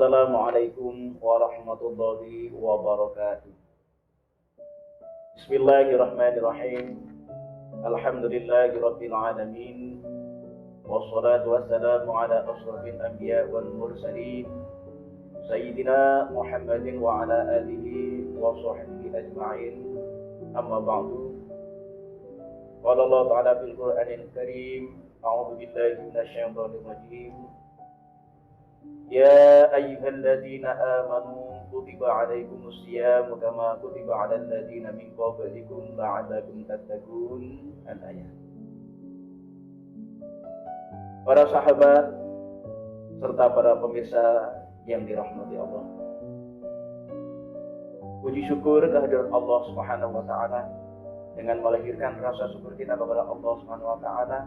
Assalamualaikum warahmatullahi wabarakatuh. Bismillahirrahmanirrahim. Alhamdulillahirabbil alamin. Wassalatu wassalamu ala asyrafil anbiya wal mursalin sayyidina Muhammadin wa ala alihi wa sahbihi ajma'in. Amma ba'du. Qala Allah ta'ala fil Qur'anil Karim, a'udzu billahi minasy syaithanir rajim. Ya ayyuhalladzina amanu kutiba alaikumus syiyam kama kutiba alal ladzina min qablikum la'allakum tattaqun. Al-ayat. Para sahabat serta para pemirsa yang dirahmati Allah, puji syukur kehadirat Allah Subhanahu wa taala dengan melahirkan rasa syukur kita kepada Allah Subhanahu wa taala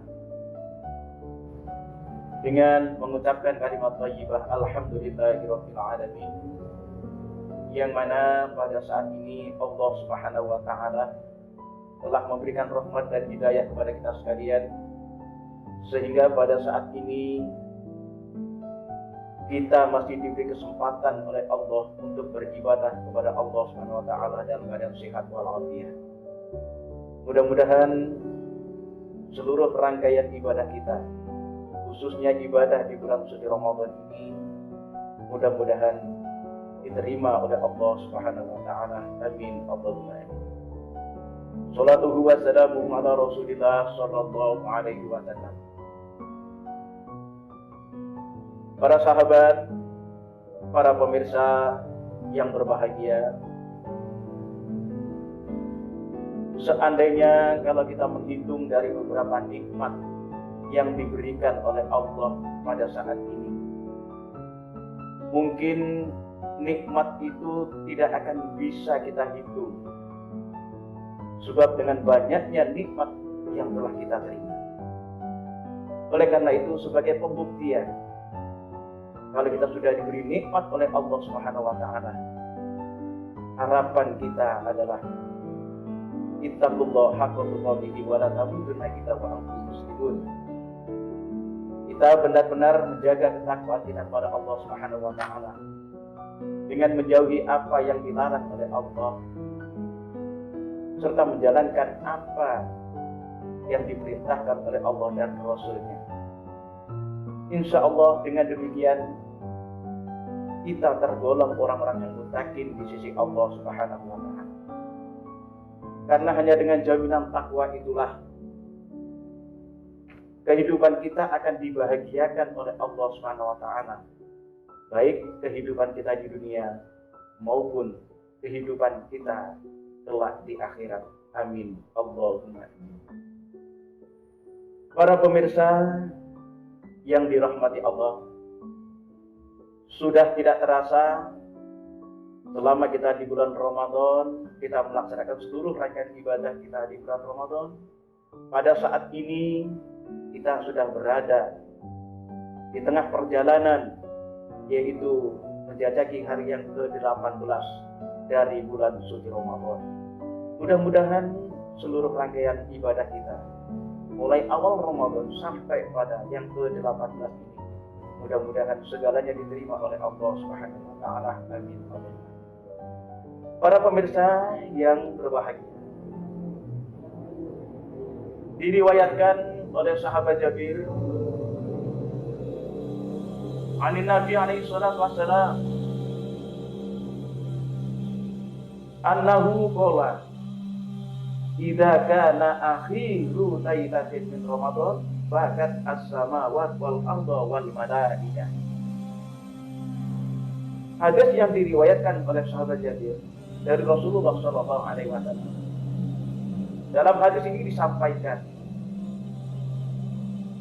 dengan mengucapkan kalimat thayyibah alhamdulillahirabbil alamin, yang mana pada saat ini Allah Subhanahu wa taala telah memberikan rahmat dan hidayah kepada kita sekalian, sehingga pada saat ini kita masih diberi kesempatan oleh Allah untuk beribadah kepada Allah Subhanahu wa taala dalam keadaan sehat walafiat. Mudah-mudahan seluruh rangkaian ibadah kita, khususnya ibadah di bulan suci Ramadan ini, mudah-mudahan diterima oleh Allah Subhanahu wa taala. Amin Allahumma amin. Shalatuhu wa salamuhu ala Rasulillah sallallahu alaihi wasallam. Para sahabat, para pemirsa yang berbahagia, seandainya kalau kita menghitung dari beberapa nikmat yang diberikan oleh Allah pada saat ini, mungkin nikmat itu tidak akan bisa kita hitung, sebab dengan banyaknya nikmat yang telah kita terima. Oleh karena itu, sebagai pembuktian kalau kita sudah diberi nikmat oleh Allah Subhanahu wa taala, harapan kita adalah ittaqullaha haqqa tuqatih wa la tamutunna illa wa antum muslimun. Kita benar-benar menjaga ketakwaan kita kepada Allah Subhanahu wa taala dengan menjauhi apa yang dilarang oleh Allah, serta menjalankan apa yang diperintahkan oleh Allah dan Rasul-Nya. Insya Allah dengan demikian kita tergolong orang-orang yang muttaqin di sisi Allah Subhanahu wa taala. Karena hanya dengan jaminan takwa itulah kehidupan kita akan dibahagiakan oleh Allah Subhanahu wa taala, baik kehidupan kita di dunia maupun kehidupan kita kelak di akhirat. Amin Allahumma amin. Para pemirsa yang dirahmati Allah, sudah tidak terasa selama kita di bulan Ramadan, kita melaksanakan seluruh rangkaian ibadah kita di bulan Ramadan. Pada saat ini kita sudah berada di tengah perjalanan, yaitu menjajaki hari yang ke-18 dari bulan suci Ramadan. Mudah-mudahan seluruh rangkaian ibadah kita mulai awal Ramadan sampai pada yang ke-18 ini, mudah-mudahan segalanya diterima oleh Allah Subhanahu wa taala. Amin. Para pemirsa yang berbahagia, diriwayatkan oleh sahabat Jabir anin Nabi alaihi salatu wassalam annahu qala idza kana akhiru lailatin min Ramadan bakat as-samawati wal arda wal malaikah. Hadis yang diriwayatkan oleh sahabat Jabir dari Rasulullah sallallahu alaihi wasallam. Dalam hadis ini disampaikan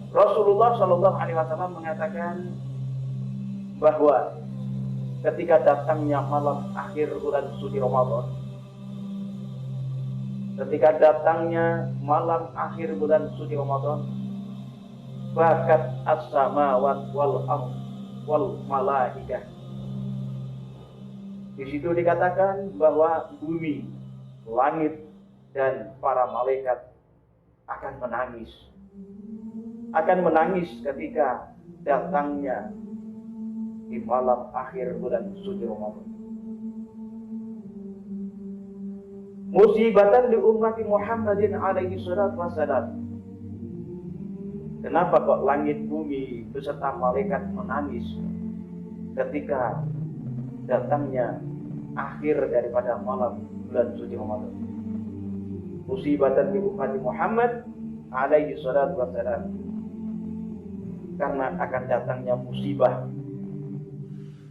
Rasulullah sallallahu alaihi wasallam mengatakan bahwa ketika datangnya malam akhir bulan suci Ramadan, ketika datangnya malam akhir bulan suci Ramadan, bakat as-samawati wal ardh wal malaikah. Di situ dikatakan bahwa bumi, langit, dan para malaikat akan menangis ketika datangnya di malam akhir bulan suci Ramadan. Musibatan li ummati Muhammadin alaihi salatu wassalam. Kenapa kok langit bumi beserta malaikat menangis ketika datangnya akhir daripada malam bulan suci Ramadan? Musibatan li ummati Muhammad alaihi salatu wassalam. Karena akan datangnya musibah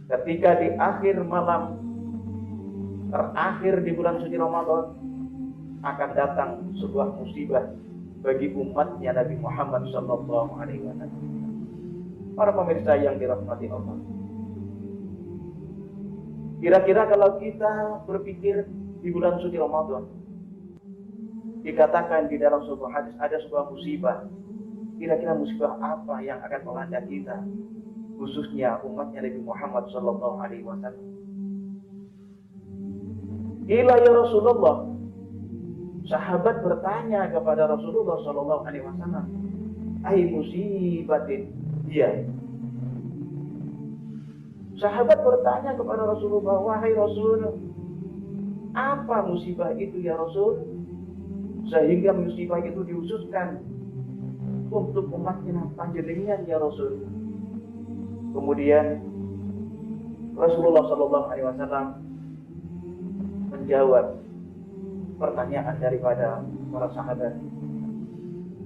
ketika di akhir malam terakhir di bulan suci Ramadan akan datang sebuah musibah bagi umatnya Nabi Muhammad sallallahu alaihi wasallam. Para pemirsa yang dirahmati Allah, kira-kira kalau kita berpikir di bulan suci Ramadan dikatakan di dalam sebuah hadis ada sebuah musibah, kira-kira musibah apa yang akan melanda kita, khususnya umatnya Nabi Muhammad sallallahu alaihi wasallam? Ila ya Rasulullah, sahabat bertanya kepada Rasulullah sallallahu alaihi wasallam, "Ai musibatin?" Iya. Sahabat bertanya kepada Rasulullah, "Wahai Rasul, apa musibah itu ya Rasul? Sehingga musibah itu dihususkan untuk umatnya panjenengan ya Rasul." Kemudian Rasulullah sallallahu alaihi wasallam menjawab pertanyaan daripada para sahabat.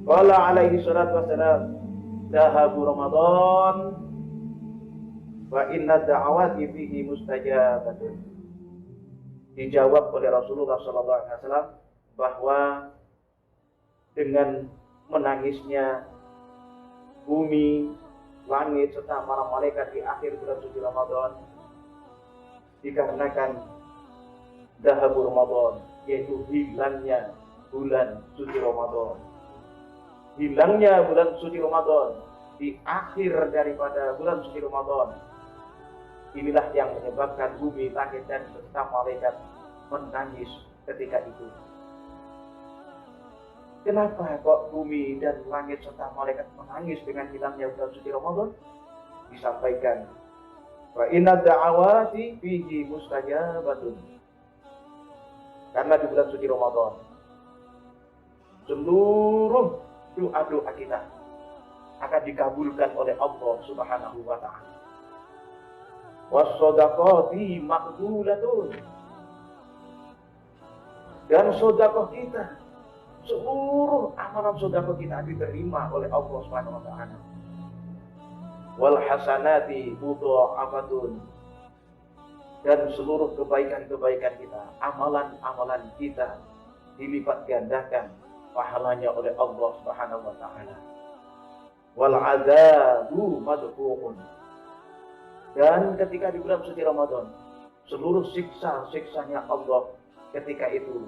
Qala alaihi salatu wassalam, "Dahabu Ramadan wa inna da'awati fihi mustajabatun." Dijawab oleh Rasulullah sallallahu alaihi wasallam bahwa dengan menangisnya bumi, langit serta para malaikat di akhir bulan suci Ramadan dikarenakan dahabu Ramadan, yaitu hilangnya bulan suci Ramadan. Hilangnya bulan suci Ramadan di akhir daripada bulan suci Ramadan, inilah yang menyebabkan bumi, langit dan serta malaikat menangis ketika itu. Kenapa kok bumi dan langit serta malaikat menangis dengan hilangnya bulan suci Ramadan? Disampaikan, wa inna da'awati fihi mustajabatun. Karena di bulan suci Ramadan seluruh doa-doa kita akan dikabulkan oleh Allah Subhanahu wa ta'ala. Was-shadaqati maqbulatun. Dan sedekah kita, seluruh amalan sedekah kita diterima oleh Allah Subhanahu wa ta'ala. Wal hasanati mudha'afatun. Dan seluruh kebaikan-kebaikan kita, amalan-amalan kita dilipat gandakan pahalanya oleh Allah Subhanahu wa ta'ala. Wal adzabu madfu'un. Dan ketika di bulan suci Ramadan, seluruh siksa-siksanya Allah ketika itu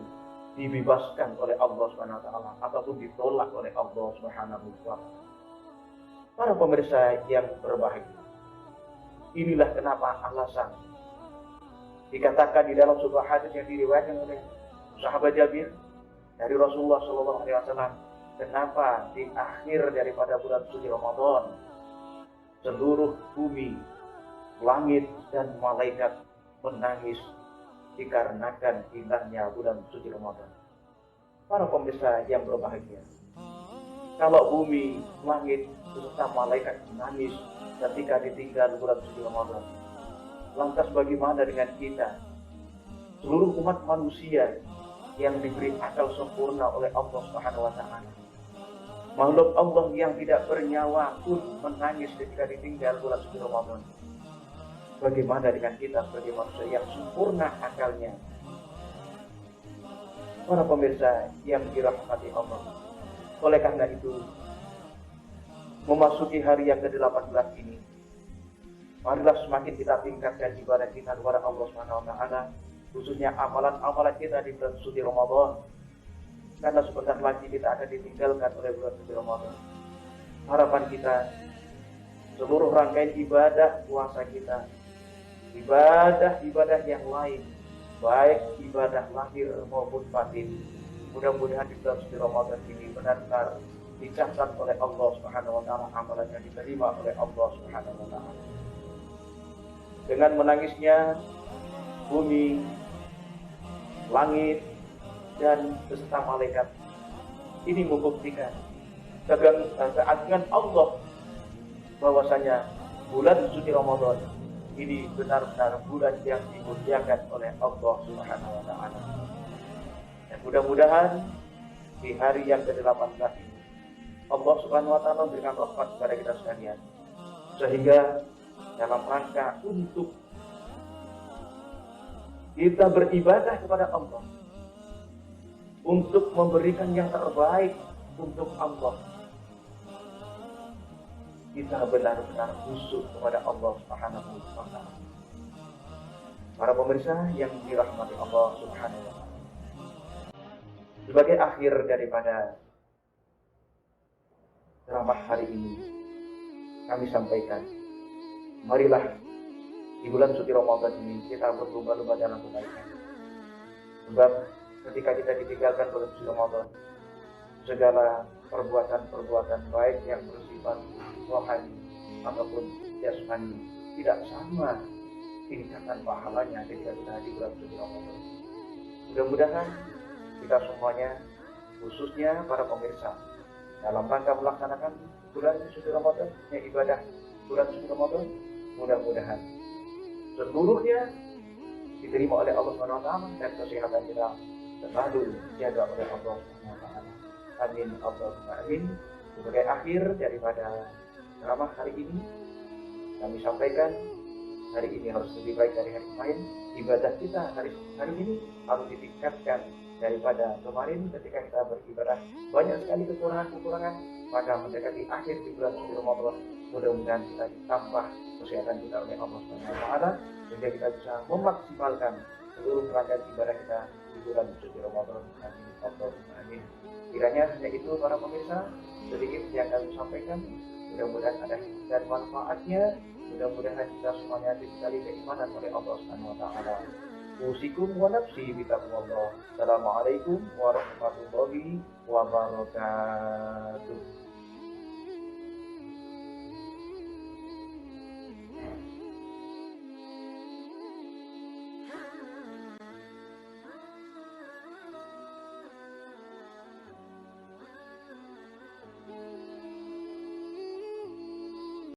dibebaskan oleh Allah Subhanahu wa ta'ala ataupun ditolak oleh Allah Subhanahu wa ta'ala. Para pemirsa yang berbahagia, inilah kenapa alasan dikatakan di dalam sebuah hadis yang diriwayatkan oleh sahabat Jabir dari Rasulullah sallallahu alaihi wasallam, kenapa di akhir daripada bulan suci Ramadan seluruh bumi, langit dan malaikat menangis dikarenakan hilangnya bulan suci Ramadan. Para pemirsa yang berbahagia, kalau bumi, langit serta malaikat menangis ketika ditinggal bulan suci Ramadan, lantas bagaimana dengan kita, seluruh umat manusia yang diberi akal sempurna oleh Allah Subhanahu wa ta'ala? Makhluk Allah yang tidak bernyawa pun menangis ketika ditinggal bulan suci Ramadan. Bagaimana dengan kita sebagai manusia yang sempurna akalnya? Para pemirsa yang dirahmati Allah, oleh karena itu, memasuki hari yang ke-18 ini, marilah semakin kita tingkatkan ibadah kita kepada Allah Subhanahu wa ta'ala, khususnya amalan-amalan kita di bulan suci Ramadan. Karena sebentar lagi kita akan ditinggalkan oleh bulan suci Ramadan. Harapan kita, seluruh rangkaian ibadah puasa kita, ibadah-ibadah yang lain, baik ibadah lahir maupun batin, mudah-mudahan di bulan suci Ramadan ini benar-benar dicatat oleh Allah Subhanahu wa ta'ala, amalan yang diterima oleh Allah Subhanahu wa ta'ala. Dengan menangisnya bumi, langit, dan beserta malaikat. Ini membuktikan keagungan Allah bahwasanya bulan suci Ramadan ini benar-benar bulan yang dimuliakan oleh Allah Subhanahu wa taala. Dan mudah-mudahan di hari yang ke-18 ini Allah Subhanahu wa taala memberikan rahmat kepada kita sekalian, sehingga dalam rangka untuk kita beribadah kepada Allah, untuk memberikan yang terbaik untuk Allah, kita benar-benar khusyuk kepada Allah Subhanahu wa taala. Para pemirsa yang dirahmati Allah Subhanahu wa taala, sebagai akhir daripada ceramah hari ini, kami sampaikan, marilah di bulan suci Ramadan ini kita berlomba-lomba dalam kebaikan. Sebab ketika kita ditinggalkan bulan suci Ramadan, segala perbuatan-perbuatan baik yang bersifat rohani ataupun jasmani tidak sama tingkatan pahalanya ketika kita di bulan suci Ramadan. Mudah-mudahan kita semuanya, khususnya para pemirsa, dalam rangka melaksanakan bulan suci Ramadan, ibadah bulan suci Ramadan, mudah-mudahan seluruhnya diterima oleh Allah Subhanahu wa taala dan kesehatan kita selalu dijaga oleh Allah Subhanahu wa taala. Amin Allahumma amin. Sebagai akhir daripada ceramah hari ini, kami sampaikan hari ini harus lebih baik dari hari kemarin. Ibadah kita hari ini harus ditingkatkan daripada kemarin. Ketika kita beribadah banyak sekali kekurangan, maka mendekati akhir di bulan suci Ramadan, mudah-mudahan kita ditambah kesehatan kita oleh Allah Subhanahu wa taala, sehingga kita bisa memaksimalkan seluruh rangkaian ibadah kita di bulan suci Ramadan. Amin Allahumma amin. Kiranya hanya itu para pemirsa sedikit yang kami sampaikan. Mudah-mudahan ada hikmah dan manfaatnya. Mudah-mudahan kita semuanya diberi keimanan oleh Allah Subhanahu wa taala. Usikum wa nafsi bitaqwallah. Assalamualaikum warahmatullahi wabarakatuh.